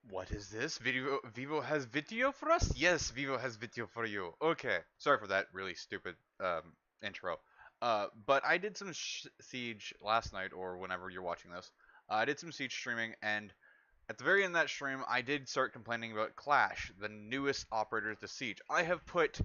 What is this? Vivo has video for us? Yes, Vivo has video for you. Okay. Sorry for that really stupid intro. But I did some Siege last night, or whenever you're watching this. I did some Siege streaming, and at the very end of that stream, I did start complaining about Clash, the newest operator to Siege. I have put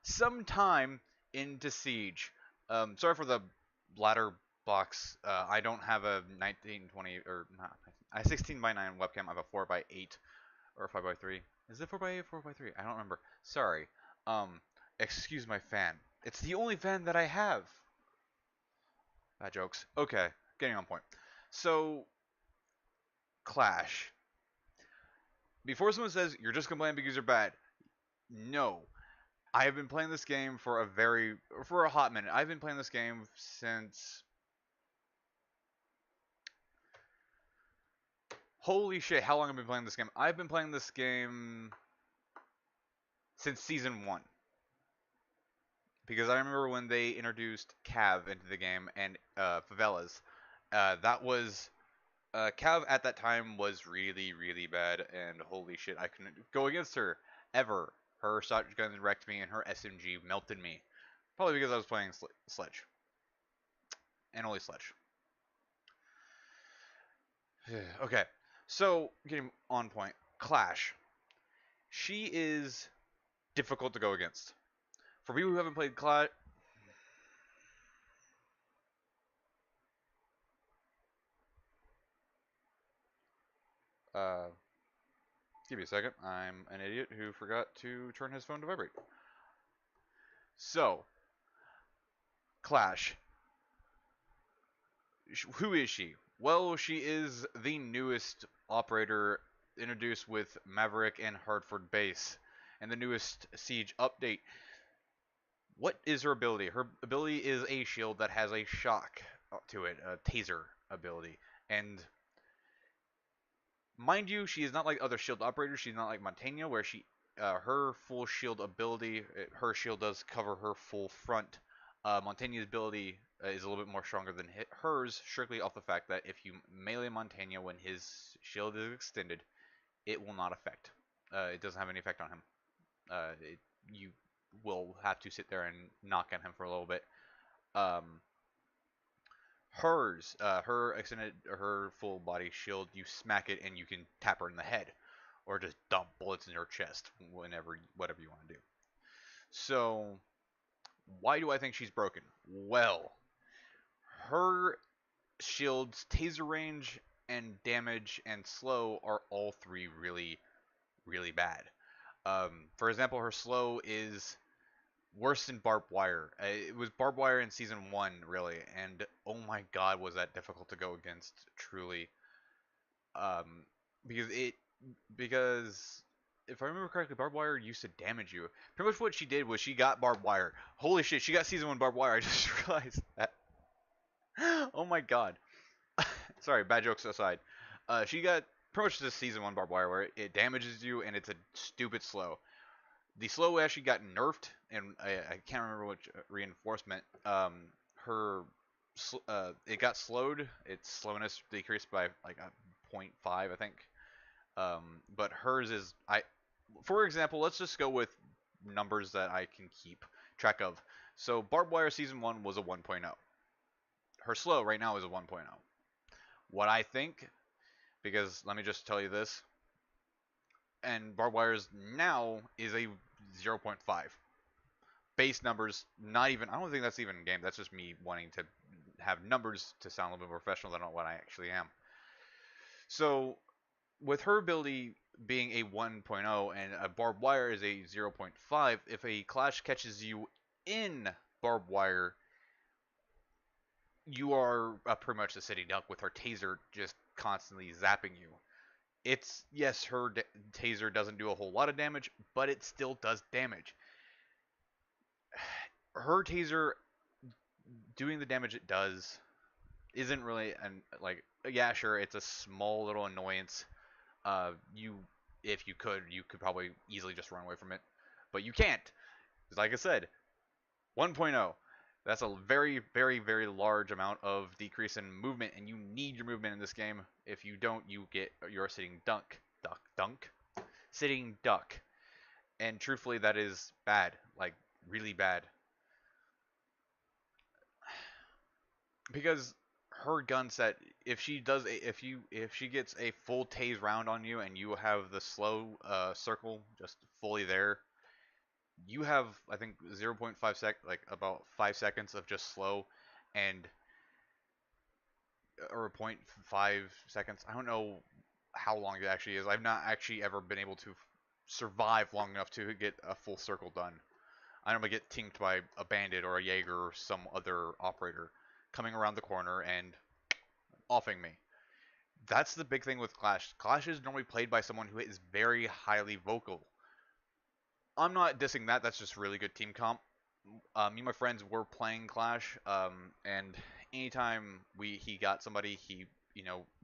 some time into Siege. Sorry for the ladder box. I don't have a 1920 or not. A 16 by 9 webcam. I have a 4 by 8 or a 5 by 3. Is it 4 by 8 or 4 by 3? I don't remember. Sorry. Um, excuse my fan. It's the only fan that I have. Bad jokes. Okay, getting on point. So, Clash. Before someone says you're just complaining because you're bad, no. I have been playing this game for a hot minute. I've been playing this game since holy shit, how long have I been playing this game? I've been playing this game since season 1 because I remember when they introduced Cav into the game and Favelas. That was Cav at that time was really really bad and holy shit, I couldn't go against her ever. Her shotgun wrecked me and her SMG melted me. Probably because I was playing Sledge and only Sledge. Okay, so getting on point. Clash. She is difficult to go against. For people who haven't played Clash, uh, give me a second. I'm an idiot who forgot to turn his phone to vibrate. So, Clash. Who is she? Well, she is the newest operator introduced with Maverick and Hartford base, and the newest Siege update. What is her ability? Her ability is a shield that has a shock to it, a taser ability. And mind you, she is not like other shield operators. She's not like Montaigne, where her full shield ability, her shield does cover her full front. Montaigne's ability is a little bit more stronger than hers, strictly off the fact that if you melee Montaigne when his shield is extended, it will not affect. It doesn't have any effect on him. You will have to sit there and knock at him for a little bit. Um, her extended, her full body shield, you smack it and you can tap her in the head, or just dump bullets in her chest whatever you want to do. So, why do I think she's broken? Well, her shield's taser range and damage and slow are all three really, really bad. For example, her slow is worse than barbed wire. It was barbed wire in season 1, really, and oh my god, was that difficult to go against, truly. Um, because because if I remember correctly, barbed wire used to damage you. Pretty much what she did was she got barbed wire. Holy shit, she got season 1 barbed wire. I just realized that. Oh my god. Sorry, bad jokes aside. She got pretty much this season 1 barbed wire where it damages you and it's a stupid slow. The slow actually got nerfed, and I can't remember which reinforcement. Her it got slowed. Its slowness decreased by like a point 0.5, I think. But hers is for example, let's just go with numbers that I can keep track of. So barbed wire season 1 was a 1.0. Her slow right now is a 1.0. What I think, because let me just tell you this, and barbed wires now is a 0.5. Base numbers, not even, I don't think that's even in game. That's just me wanting to have numbers to sound a little bit more professional than what I actually am. So with her ability being a 1.0 and a barbed wire is a 0.5, if a clash catches you in barbed wire, you are pretty much a city duck with her taser just constantly zapping you. It's, yes, her taser doesn't do a whole lot of damage, but it still does damage. Her taser doing the damage it does isn't really an like, yeah, sure, it's a small little annoyance. You if you could probably easily just run away from it, but you can't. Like I said, 1.0. That's a very, very, very large amount of decrease in movement, and you need your movement in this game. If you don't, you're sitting dunk, sitting duck, and truthfully, that is bad, like really bad, because her gun set, if she gets a full tase round on you and you have the slow circle just fully there, you have I think 0.5 like about 5 seconds of just slow, and or zero point 0.5 seconds. I don't know how long it actually is. I've not actually ever been able to survive long enough to get a full circle done. I normally get tinked by a bandit or a Jaeger or some other operator coming around the corner and offing me. That's the big thing with Clash. Clash is normally played by someone who is very highly vocal. I'm not dissing that. That's just really good team comp. Me and my friends were playing Clash, and anytime he got somebody he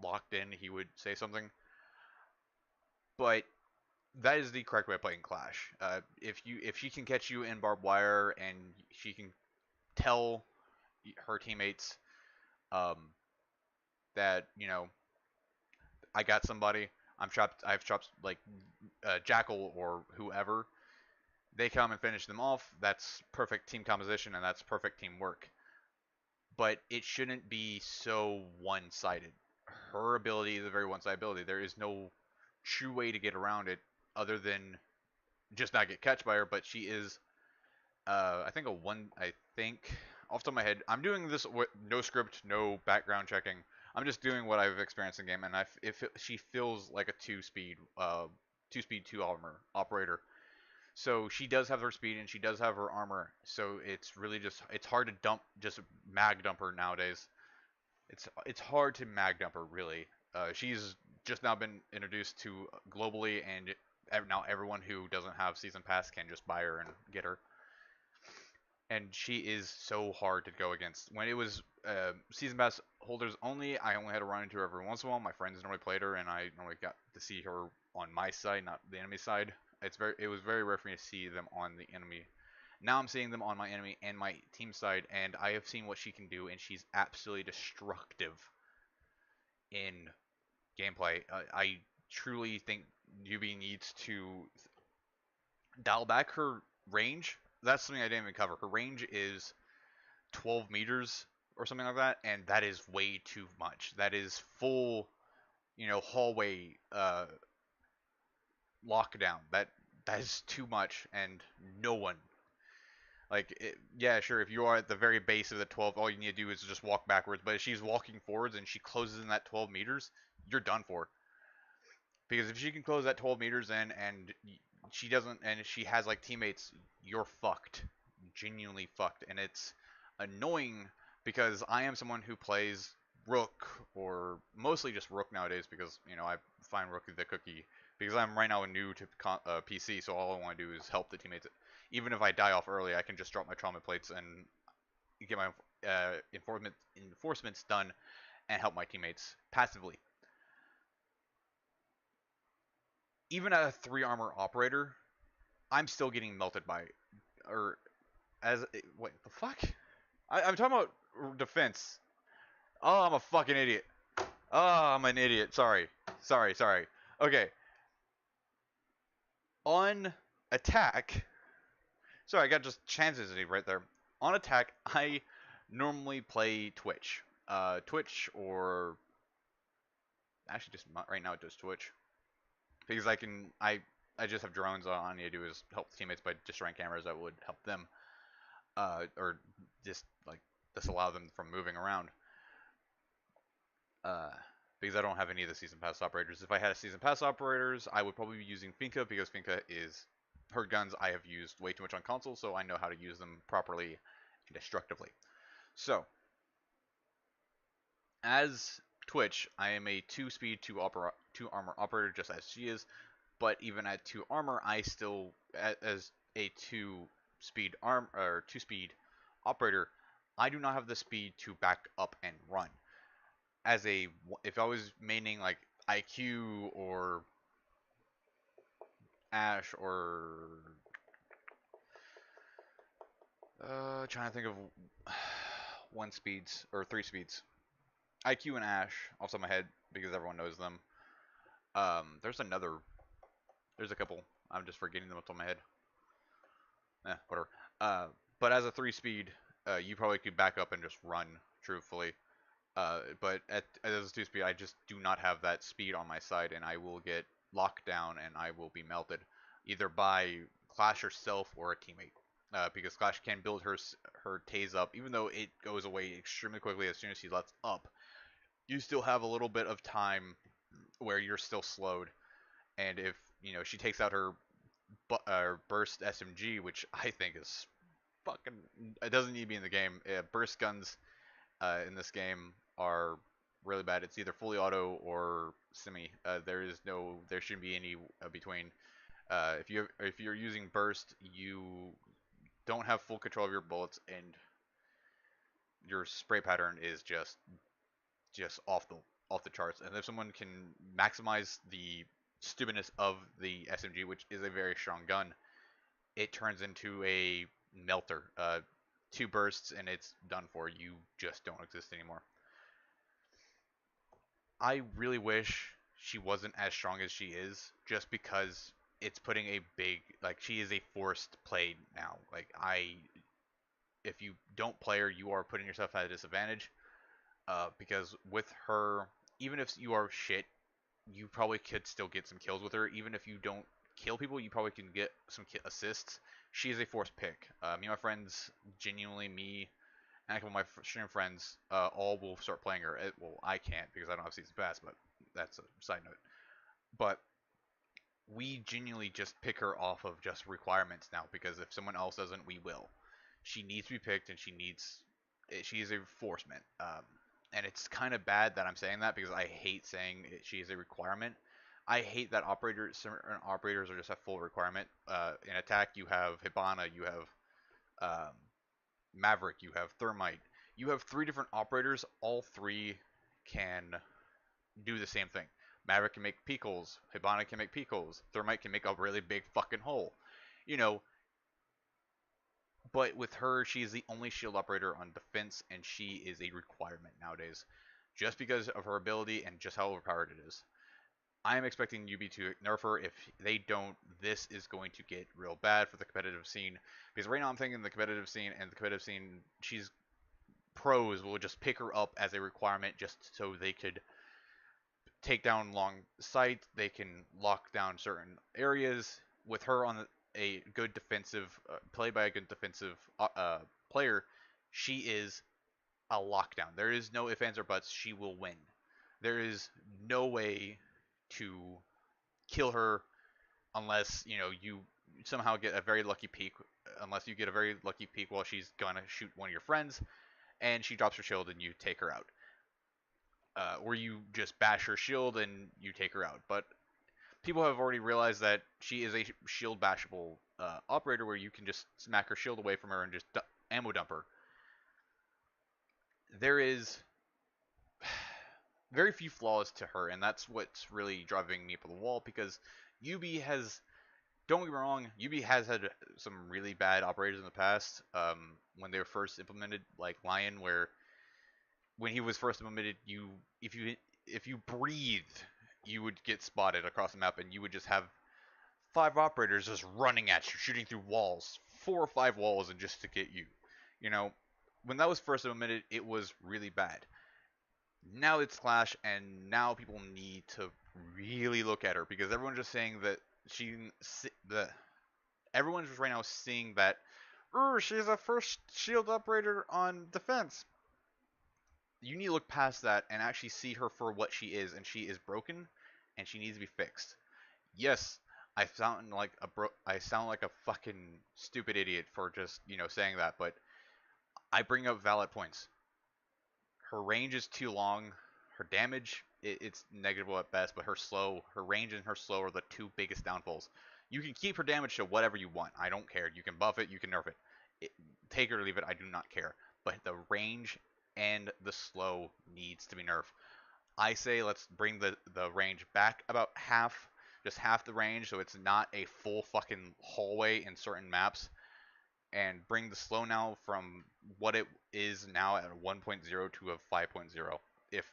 locked in, he would say something. But that is the correct way of playing Clash. If she can catch you in barbed wire and she can tell her teammates um, that I got somebody, I've chopped like Jackal or whoever. They come and finish them off. That's perfect team composition and that's perfect teamwork. But it shouldn't be so one-sided. Her ability is a very one-sided ability. There is no true way to get around it other than just not get catch by her. But she is, I think I think off the top of my head, I'm doing this with no script, no background checking. I'm just doing what I've experienced in game, and if she feels like a two speed, two armor operator. So she does have her speed and she does have her armor. So it's really it's hard to just mag dump her nowadays. It's hard to mag dump her really. She's just now been introduced to globally, and now everyone who doesn't have season pass can just buy her and get her. And she is so hard to go against. When it was season pass holders only, I only had to run into her every once in a while. My friends normally played her, and I normally got to see her on my side, not the enemy side. It was very rare for me to see them on the enemy. Now I'm seeing them on my enemy and my team side, and I have seen what she can do, and she's absolutely destructive in gameplay. I truly think UB needs to dial back her range. That's something I didn't even cover. Her range is 12 meters or something like that, and that is way too much. That is full, hallway lockdown. That is too much, and no one yeah, sure. If you are at the very base of the 12, all you need to do is just walk backwards. But if she's walking forwards and she closes in that 12 meters, you're done for. Because if she can close that 12 meters in and she doesn't, and she has like teammates, you're fucked. Genuinely fucked. And it's annoying because I am someone who plays Rook or mostly just Rook nowadays because, I find Rook the cookie. Because I'm right now new to PC, so all I want to do is help the teammates. Even if I die off early, I can just drop my trauma plates and get my enforcements done and help my teammates passively. Even at a 3 armor operator, I'm still getting melted by, or as wait the fuck? I'm talking about defense. Oh, I'm a fucking idiot. Oh, I'm an idiot. Sorry. Okay, on attack. Sorry, I got just chances right there. On attack, I normally play Twitch. Twitch or actually just right now it does Twitch because I just have drones. All I need to do is help the teammates by destroying cameras that would help them, or just like disallow them from moving around. Uh, because I don't have any of the season pass operators. If I had a season pass operators, I would probably be using Finka because Finka is her guns I have used way too much on console, so I know how to use them properly and destructively. So, as Twitch, I am a 2-speed, 2 armor operator, just as she is. But even at 2 armor, I still, as a 2-speed operator, I do not have the speed to back up and run. If I was maining like IQ or Ash or Trying to think of one speeds or three speeds. IQ and Ash off the top of my head because everyone knows them. There's another. There's a couple. I'm just forgetting them off the top of my head. Whatever. Uh, but as a three speed, you probably could back up and just run. Truthfully, but as a two speed, I just do not have that speed on my side, and I will get locked down and I will be melted, either by Clash herself or a teammate. Because Clash can build her Tase up, even though it goes away extremely quickly as soon as she lets up. You still have a little bit of time where you're still slowed, and if she takes out her burst SMG, which I think is fucking, it doesn't need to be in the game. Burst guns in this game are really bad. It's either fully auto or semi. There shouldn't be any between. If you're using burst, you don't have full control of your bullets, and your spray pattern is just off the charts. And if someone can maximize the stupidness of the SMG, which is a very strong gun, it turns into a melter. Two bursts and it's done for. You just don't exist anymore. I really wish she wasn't as strong as she is, just because it's putting a big, like, she is a forced play now. Like, if you don't play her, you are putting yourself at a disadvantage. Because with her, even if you are shit, you probably could still get some kills with her. Even if you don't kill people, you probably can get some assists. She is a forced pick. Me and my friends, genuinely me and a couple of my stream friends, all will start playing her. Well, I can't because I don't have season pass, but that's a side note. But we genuinely just pick her off of just requirements now, because if someone else doesn't, we will. She needs to be picked, and she is a forcement. And it's kind of bad that I'm saying that, because I hate saying she is a requirement. I hate that certain operators are just a full requirement. In attack, you have Hibana, you have um, Maverick, you have Thermite. You have three different operators. All three can do the same thing. Maverick can make peekles. Hibana can make peekles. Thermite can make a really big fucking hole. You know, but with her, she's the only shield operator on defense, and she is a requirement nowadays. Just because of her ability and just how overpowered it is. I am expecting UB to nerf her. If they don't, this is going to get real bad for the competitive scene. Because right now I'm thinking the competitive scene, she's pros will just pick her up as a requirement just so they could take down long sight. They can lock down certain areas. With her on a good defensive play by a good defensive player, she is a lockdown. There is no ifs, ands, or buts. She will win. There is no way to kill her unless you somehow get a very lucky peek. Unless you get a very lucky peek while she's gonna shoot one of your friends, and she drops her shield and you take her out. Or you just bash her shield and you take her out. But people have already realized that she is a shield bashable operator, where you can just smack her shield away from her and just ammo dump her. There is very few flaws to her, and that's what's really driving me up the wall, because UB has, don't get me wrong, UB has had some really bad operators in the past. When they were first implemented, like Lion, where when he was first implemented, if you breathed, you would get spotted across the map, and you would just have five operators just running at you, shooting through walls, 4 or 5 walls, and just to get you. You know, when that was first implemented, it was really bad. Now it's Clash, and now people need to really look at her, because everyone's just saying that she the everyone's just right now seeing that she's a first shield operator on defense. You need to look past that and actually see her for what she is, and she is broken, and she needs to be fixed. Yes, I sound like a fucking stupid idiot for just saying that, but I bring up valid points. Her range is too long. Her damage, it's negligible at best, but her range and her slow are the two biggest downfalls. You can keep her damage to whatever you want. I don't care. You can buff it, you can nerf it. Take it or leave it. I do not care. But the range and the slow needs to be nerfed. I say let's bring the range back about half, just half the range, so it's not a full fucking hallway in certain maps. and bring the slow now from what it is now at a 1.0 to a 5.0. If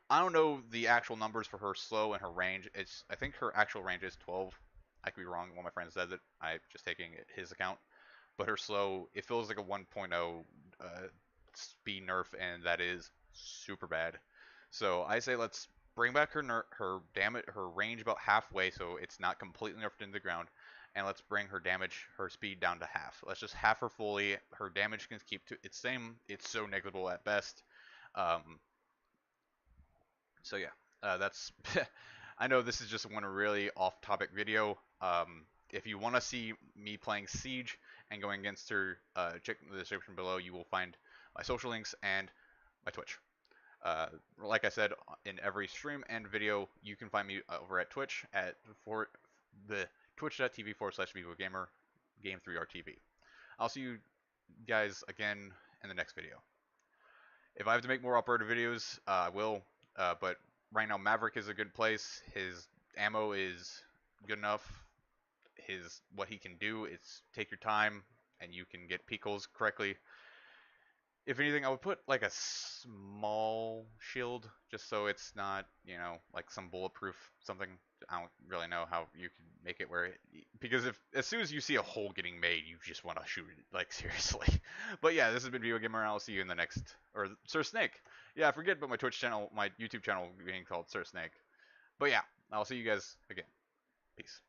I don't know the actual numbers for her slow and her range, it's I think her actual range is 12. I could be wrong. One of my friends said that. I'm just taking his account. But her slow, it feels like a 1.0 speed nerf, and that is super bad. So I say let's bring back her damage, her range about halfway, so it's not completely nerfed into the ground, and let's bring her damage, her speed down to half. Let's just half her fully. Her damage can keep to its same. It's so negligible at best. Um, so yeah, that's. I know this is just one really off-topic video. If you want to see me playing Siege and going against her, check the description below. You will find my social links and my Twitch. Uh, like I said in every stream and video, you can find me over at Twitch at for the twitch.tv/VivoGamer Game3RTV. I'll see you guys again in the next video. If I have to make more operator videos, I will. But right now, Maverick is a good place. His ammo is good enough. His what he can do is take your time, and you can get picos correctly. If anything, I would put like a small shield, just so it's not, like some bulletproof something. I don't really know how you can make it where because if as soon as you see a hole getting made, you just want to shoot it, like seriously. But yeah, this has been VivoGamer, and I'll see you in the next, or Sir Snake. Yeah, I forget about my Twitch channel, my YouTube channel being called Sir Snake. But yeah, I'll see you guys again. Peace.